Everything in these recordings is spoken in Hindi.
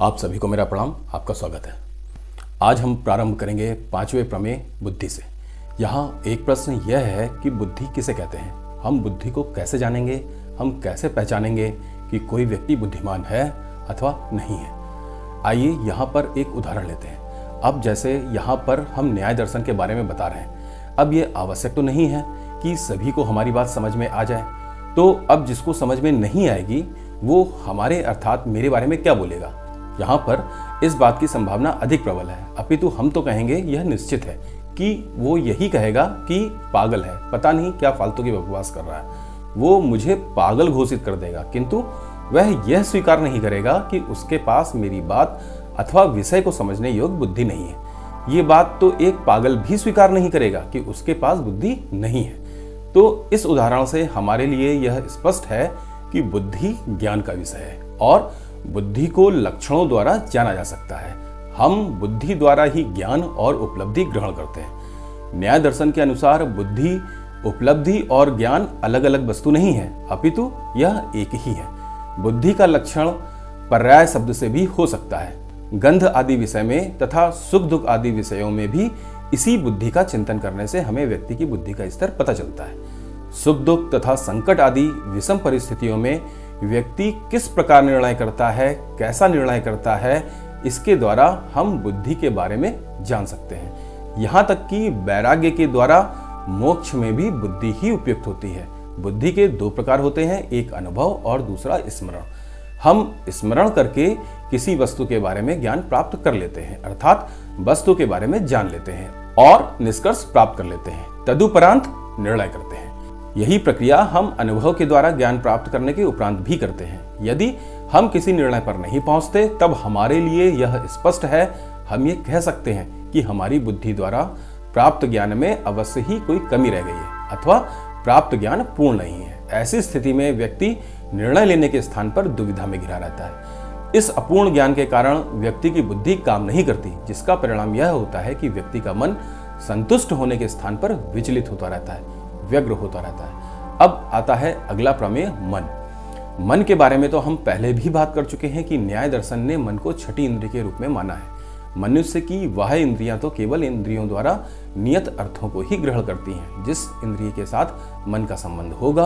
आप सभी को मेरा प्रणाम, आपका स्वागत है। आज हम प्रारंभ करेंगे 5वें प्रमेय बुद्धि से। यहाँ एक प्रश्न यह है कि बुद्धि किसे कहते हैं, हम बुद्धि को कैसे जानेंगे, हम कैसे पहचानेंगे कि कोई व्यक्ति बुद्धिमान है अथवा नहीं है। आइए यहाँ पर एक उदाहरण लेते हैं। अब जैसे यहाँ पर हम न्याय दर्शन के बारे में बता रहे हैं, अब ये आवश्यक तो नहीं है कि सभी को हमारी बात समझ में आ जाए। तो अब जिसको समझ में नहीं आएगी वो हमारे अर्थात मेरे बारे में क्या बोलेगा, यहाँ पर इस बात की संभावना अधिक प्रबल है। अपितु हम तो कहेंगे यह निश्चित है कि वो यही कहेगा कि पागल है, पता नहीं क्या फालतू की बकवास कर रहा है। वो मुझे पागल घोषित कर देगा, किंतु वह यह स्वीकार नहीं करेगा कि उसके पास मेरी बात अथवा विषय को समझने योग्य बुद्धि नहीं है। ये बात तो एक पागल भी स्वीकार नहीं करेगा कि उसके पास बुद्धि नहीं है। तो इस उदाहरण से हमारे लिए यह स्पष्ट है कि बुद्धि ज्ञान का विषय है और बुद्धि को लक्षणों द्वारा जाना जा सकता है। हम बुद्धि द्वारा ही ज्ञान और उपलब्धि ग्रहण करते हैं। न्याय दर्शन के अनुसार बुद्धि, उपलब्धि और ज्ञान अलग अलग वस्तु नहीं है, अपितु यह एक ही है। बुद्धि का लक्षण पर्याय शब्द से भी हो सकता है। गंध आदि विषय में तथा सुख दुख आदि विषयों में भी इसी बुद्धि का चिंतन करने से हमें व्यक्ति की बुद्धि का स्तर पता चलता है। सुख दुख तथा संकट आदि विषम परिस्थितियों में व्यक्ति किस प्रकार निर्णय करता है, कैसा निर्णय करता है, इसके द्वारा हम बुद्धि के बारे में जान सकते हैं। यहाँ तक कि वैराग्य के द्वारा मोक्ष में भी बुद्धि ही उपयुक्त होती है। बुद्धि के दो प्रकार होते हैं, एक अनुभव और दूसरा स्मरण। हम स्मरण करके किसी वस्तु के बारे में ज्ञान प्राप्त कर लेते हैं, अर्थात वस्तु के बारे में जान लेते हैं और निष्कर्ष प्राप्त कर लेते हैं, तदुपरांत निर्णय करते हैं। यही प्रक्रिया हम अनुभव के द्वारा ज्ञान प्राप्त करने के उपरांत भी करते हैं। यदि हम किसी निर्णय पर नहीं पहुंचते तब हमारे लिए यह स्पष्ट है, हम ये कह सकते हैं कि हमारी बुद्धि द्वारा प्राप्त ज्ञान में अवश्य ही कोई कमी रह गई है अथवा प्राप्त ज्ञान पूर्ण नहीं है। ऐसी स्थिति में व्यक्ति निर्णय लेने के स्थान पर दुविधा में घिरा रहता है। इस अपूर्ण ज्ञान के कारण व्यक्ति की बुद्धि काम नहीं करती, जिसका परिणाम यह होता है कि व्यक्ति का मन संतुष्ट होने के स्थान पर विचलित होता रहता है, व्यग्र होता रहता है। अब आता है अगला प्रमेय मन। मन के बारे में तो हम पहले भी बात कर चुके हैं कि न्याय दर्शन ने मन को छठी इंद्रिय के रूप में माना है। मनुष्य की वह इंद्रियां तो केवल इंद्रियों द्वारा नियत अर्थों को ही ग्रहण करती हैं। जिस इंद्रिय के साथ मन का संबंध होगा,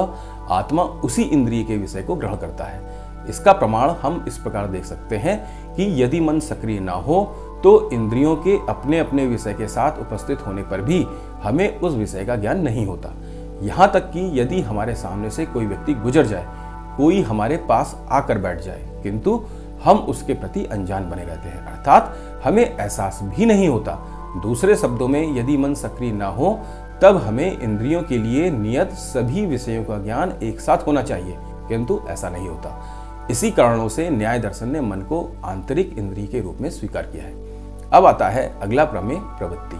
आत्मा उसी इंद्रिय के विषय को ग्रहण करता है। इसका प्रमाण हम इस प्रकार देख सकते हैं कि यदि मन सक्रिय ना हो तो इंद्रियों के अपने अपने विषय के साथ उपस्थित होने पर भी हमें उस विषय का ज्ञान नहीं होता। यहाँ तक कि यदि हमारे सामने से कोई व्यक्ति गुजर जाए, कोई हमारे पास आकर बैठ जाए, किंतु हम उसके प्रति अनजान बने रहते हैं, अर्थात हमें एहसास भी नहीं होता। दूसरे शब्दों में, यदि मन सक्रिय ना हो तब हमें इंद्रियों के लिए नियत सभी विषयों का ज्ञान एक साथ होना चाहिए, किंतु ऐसा नहीं होता। इसी कारणों से न्याय दर्शन ने मन को आंतरिक इंद्रिय के रूप में स्वीकार किया है। अब आता है अगला प्रमेय प्रवृत्ति।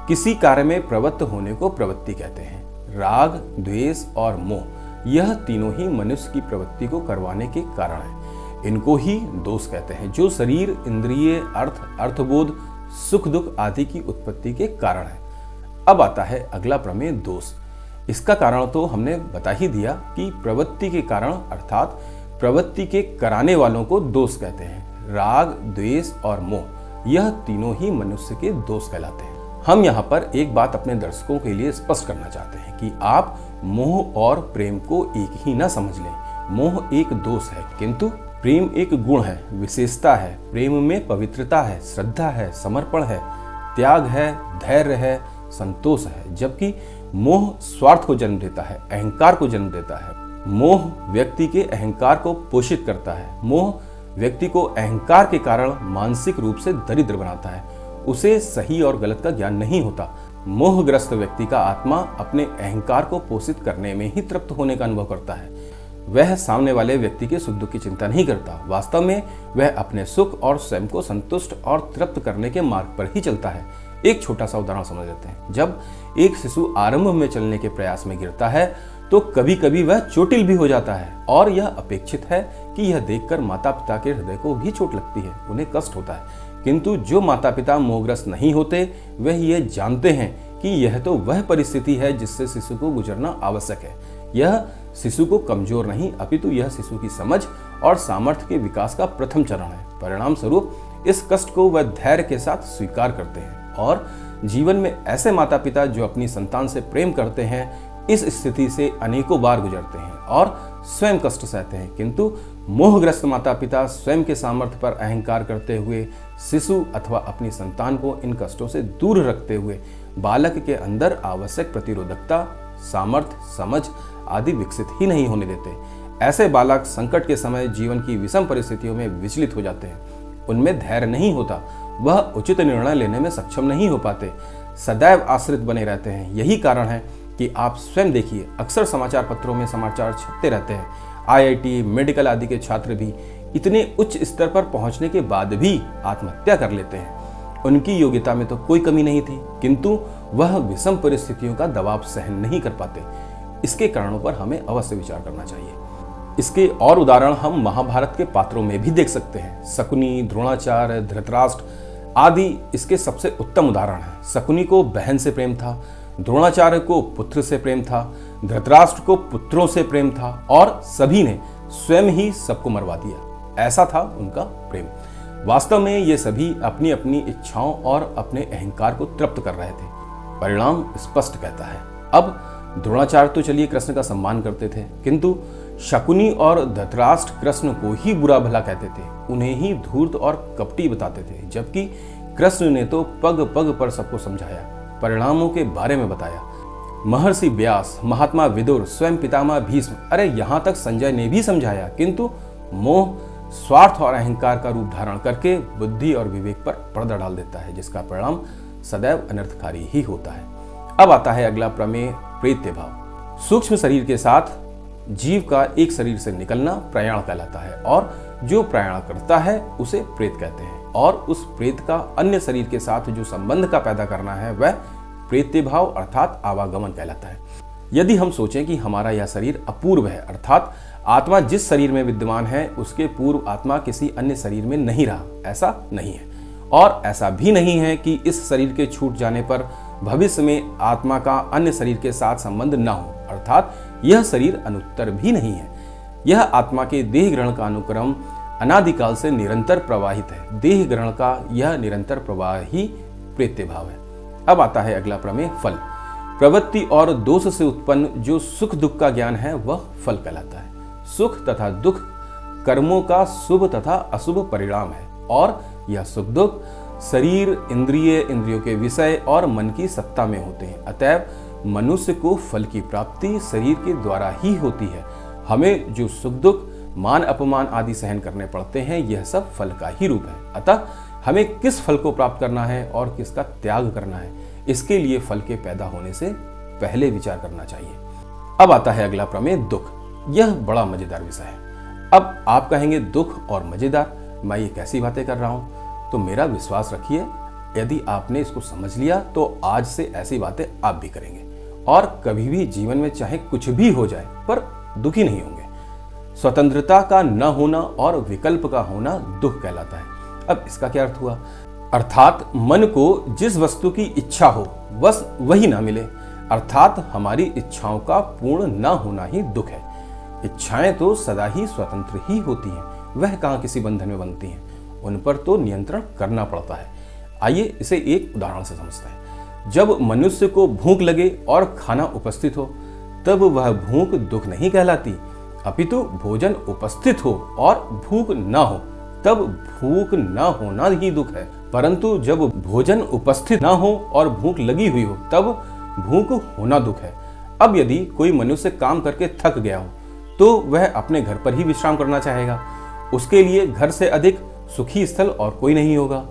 किसी कार्य में प्रवृत्त होने को प्रवृत्ति कहते हैं। राग, द्वेष और मोह, यह तीनों ही मनुष्य की प्रवृत्ति को करवाने के कारण है। इनको ही दोष कहते हैं, जो शरीर, इंद्रिय, अर्थ, अर्थबोध, सुख दुख आदि की उत्पत्ति के कारण है। अब आता है अगला प्रमेय दोष। इसका कारण तो हमने बता ही दिया कि प्रवृत्ति के कारण अर्थात प्रवृत्ति के कराने वालों को दोष कहते हैं। राग, द्वेष और मोह, यह तीनों ही मनुष्य के दोष कहलाते हैं। हम यहाँ पर एक बात अपने दर्शकों के लिए स्पष्ट करना चाहते हैं कि आप मोह और प्रेम को एक ही ना समझ लें। मोह एक दोष है, किंतु प्रेम एक गुण है, विशेषता है। प्रेम में पवित्रता है, श्रद्धा है, समर्पण है, त्याग है, धैर्य है, संतोष है। जबकि मोह स्वार्थ को जन्म देता है, अहंकार को जन्म देता है। मोह व्यक्ति के अहंकार को पोषित करता है। मोह व्यक्ति को अहंकार के कारण मानसिक रूप से दरिद्र बनाता है। उसे सही और गलत का ज्ञान नहीं होता। मोहग्रस्त व्यक्ति का आत्मा अपने अहंकार को पोषित करने में ही तृप्त होने का अनुभव करता है। वह सामने वाले व्यक्ति के सुख दुख की चिंता नहीं करता। वास्तव में वह अपने सुख और स्वयं को संतुष्ट और तृप्त करने के मार्ग पर ही चलता है। एक छोटा सा उदाहरण समझ लेते हैं। जब एक शिशु आरंभ में चलने के प्रयास में गिरता है तो कभी कभी वह चोटिल भी हो जाता है, और यह अपेक्षित है कि यह देखकर माता पिता के हृदय को भी चोट लगती है, उन्हें कष्ट होता है। किंतु जो माता पिता मोहग्रस्त नहीं होते, वह यह जानते हैं कि यह तो वह परिस्थिति है जिससे शिशु को गुजरना आवश्यक है। यह शिशु को कमजोर नहीं, अपितु यह शिशु की समझ और सामर्थ्य के विकास का प्रथम चरण है। परिणाम स्वरूप इस कष्ट को वह धैर्य के साथ स्वीकार करते हैं और जीवन में ऐसे माता पिता जो अपनी संतान से प्रेम करते हैं इस स्थिति से अनेकों बार गुजरते हैं और स्वयं कष्ट सहते हैं, किंतु मोहग्रस्त माता पिता स्वयं के सामर्थ्य पर अहंकार करते हुए शिशु अथवा अपनी संतान को इन कष्टों से दूर रखते हुए बालक के अंदर आवश्यक प्रतिरोधकता, सामर्थ्य, समझ आदि विकसित ही नहीं होने देते। ऐसे बालक संकट के समय जीवन की विषम परिस्थितियों में विचलित हो जाते हैं। उनमें धैर्य नहीं होता, वह उचित निर्णय लेने में सक्षम नहीं हो पाते, सदैव आश्रित बने रहते हैं। यही कारण है कि आप स्वयं देखिए, अक्सर समाचार पत्रों में समाचार छपते रहते हैं। IIT, मेडिकल आदि के छात्र भी इतने उच्च स्तर पर पहुंचने के बाद भी आत्महत्या कर लेते हैं। उनकी योग्यता में तो कोई कमी नहीं थी, किंतु वह विषम परिस्थितियों का दबाव सहन नहीं कर पाते। इसके कारणों पर हमें अवश्य विचार करना चाहिए। इसके और उदाहरण हम महाभारत के पात्रों में भी देख सकते हैं। शकुनी, द्रोणाचार्य, धृतराष्ट्र आदि इसके सबसे उत्तम उदाहरण हैं। शकुनी को बहन से प्रेम था, द्रोणाचार्य को पुत्र से प्रेम था, धृतराष्ट्र को पुत्रों से प्रेम था और सभी ने स्वयं ही सबको मरवा दिया। ऐसा था उनका प्रेम। वास्तव में ये सभी अपनी अपनी इच्छाओं और अपने अहंकार को तृप्त कर रहे थे। परिणाम स्पष्ट कहता है। अब द्रोणाचार्य तो चलिए कृष्ण का सम्मान करते थे, किंतु शकुनी और धृतराष्ट्र कृष्ण को ही बुरा भला कहते थे, उन्हें ही धूर्त और कपटी बताते थे, जबकि कृष्ण ने तो पग पग पर सबको समझाया, परिणामों के बारे में बताया। महर्षि व्यास, महात्मा विदुर, स्वयं पितामह भीष्म, अरे यहाँ तक संजय ने भी समझाया, किंतु मोह, स्वार्थ और अहंकार का रूप धारण करके बुद्धि और विवेक पर पर्दा डाल देता है, जिसका परिणाम सदैव अनर्थकारी ही होता है। अब आता है अगला प्रमेय, प्रेत्य भाव। सूक्ष्म शरीर के साथ जीव का एक शरीर से निकलना प्रयाण कहलाता है और जो प्रयाण करता है उसे प्रेत कहते हैं, और उस प्रेत का अन्य शरीर के साथ जो संबंध का पैदा करना है वह प्रेत्य भाव अर्थात आवागमन कहलाता है। यदि हम सोचें कि हमारा यह शरीर अपूर्व है, अर्थात आत्मा जिस शरीर में विद्यमान है उसके पूर्व आत्मा किसी अन्य शरीर में नहीं रहा, ऐसा नहीं है। और ऐसा भी नहीं है कि इस शरीर के छूट जाने पर भविष्य में आत्मा का अन्य शरीर के साथ संबंध न हो, अर्थात यह शरीर अनुत्तर भी नहीं है। यह आत्मा के देह ग्रहण का अनुक्रम अनादिकाल से निरंतर प्रवाहित है। देह ग्रहण का यह निरंतर प्रवाह ही प्रेत्य भाव है। अब आता है अगला प्रमेय, फल। प्रवृत्ति और दोष से उत्पन्न जो सुख दुख का ज्ञान है वह फल कहलाता है। सुख तथा दुख कर्मों का शुभ तथा अशुभ परिणाम है और यह सुख दुख शरीर, इंद्रियों के विषय और मन की सत्ता में होते हैं। अतएव मनुष्य को फल की प्राप्ति शरीर के द्वारा ही होती है। हमें जो सुख दुख, मान अपमान आदि सहन करने पड़ते हैं, यह सब फल का ही रूप है। अतः हमें किस फल को प्राप्त करना है और किसका त्याग करना है, इसके लिए फल के पैदा होने से पहले विचार करना चाहिए। अब आता है अगला प्रमेय, दुख। यह बड़ा मजेदार विषय है। अब आप कहेंगे दुख और मजेदार, मैं ये कैसी बातें कर रहा हूँ? तो मेरा विश्वास रखिए, यदि आपने इसको समझ लिया तो आज से ऐसी बातें आप भी करेंगे और कभी भी जीवन में चाहे कुछ भी हो जाए पर दुखी नहीं होंगे। स्वतंत्रता का न होना और विकल्प का होना दुख कहलाता है। अब इसका क्या अर्थ हुआ? अर्थात मन को जिस वस्तु की इच्छा हो बस वही ना मिले, अर्थात हमारी इच्छाओं का पूर्ण न होना ही दुख है। इच्छाएं तो सदा ही स्वतंत्र ही होती हैं, वह कहाँ किसी बंधन में बनती हैं, उन पर तो नियंत्रण करना पड़ता है। आइए इसे एक उदाहरण से समझते हैं। जब मनुष्य को भूख लगे और खाना उपस्थित हो तब वह भूख दुख नहीं कहलाती, अपितु भोजन उपस्थित हो और भूख न हो तब भूख न होना ही दुख है। परंतु जब भोजन उपस्थित न हो और भूख लगी हुई हो तब भूख होना दुख है। अब यदि कोई मनुष्य काम करके थक गया हो तो वह अपने घर पर ही विश्राम करना चाहेगा। उसके लिए घर से अधिक सुखी स्थल और कोई नहीं होगा।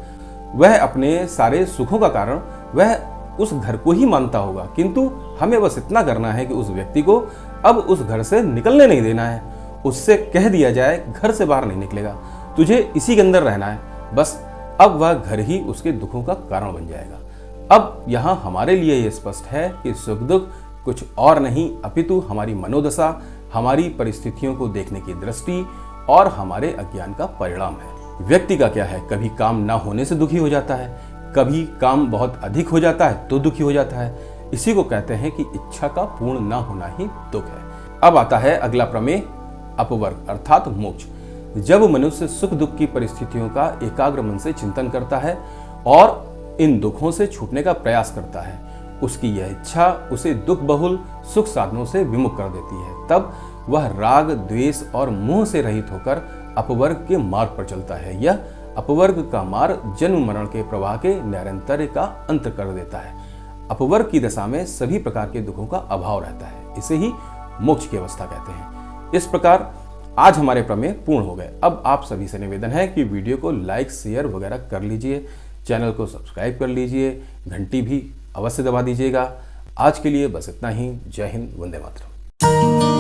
वह अपने सारे सुखों का कारण वह उस घर को ही मानता होगा, किंतु हमें बस इतना करना है कि उस व्यक्ति को अब उस घर से निकलने नहीं देना है। उससे कह दिया जाए घर से बाहर नहीं निकलेगा, तुझे इसी के अंदर रहना है, बस अब वह घर ही उसके दुखों का कारण बन जाएगा। अब यहाँ हमारे लिए यह स्पष्ट है कि सुख दुख कुछ और नहीं अपितु हमारी मनोदशा, हमारी परिस्थितियों को देखने की दृष्टि और हमारे अज्ञान का परिणाम है। व्यक्ति का क्या है, कभी काम ना होने से दुखी हो जाता है, कभी काम बहुत अधिक हो जाता है तो दुखी हो जाता है। इसी को कहते हैं कि इच्छा का पूर्ण ना होना ही दुख है। अब आता है अगला प्रमेय, अपवर्ग अर्थात मोक्ष। जब मनुष्य सुख दुख की परिस्थितियों का एकाग्र मन से चिंतन करता है और इन दुखों से छूटने का प्रयास करता है, उसकी यह इच्छा उसे दुख बहुल सुख साधनों से विमुख कर देती है। तब वह राग द्वेष और मोह से रहित होकर अपवर्ग के मार्ग पर चलता है। यह अपवर्ग का मार्ग जन्म मरण के प्रवाह के निरंतर का अंत कर देता है। अपवर्ग की दशा में सभी प्रकार के दुखों का अभाव रहता है। इसे ही मोक्ष की अवस्था कहते हैं। इस प्रकार आज हमारे प्रमेय पूर्ण हो गए। अब आप सभी से निवेदन है कि वीडियो को लाइक शेयर वगैरह कर लीजिए, चैनल को सब्सक्राइब कर लीजिए, घंटी भी अवश्य दबा दीजिएगा। आज के लिए बस इतना ही। जय हिंद, वंदे मातरम।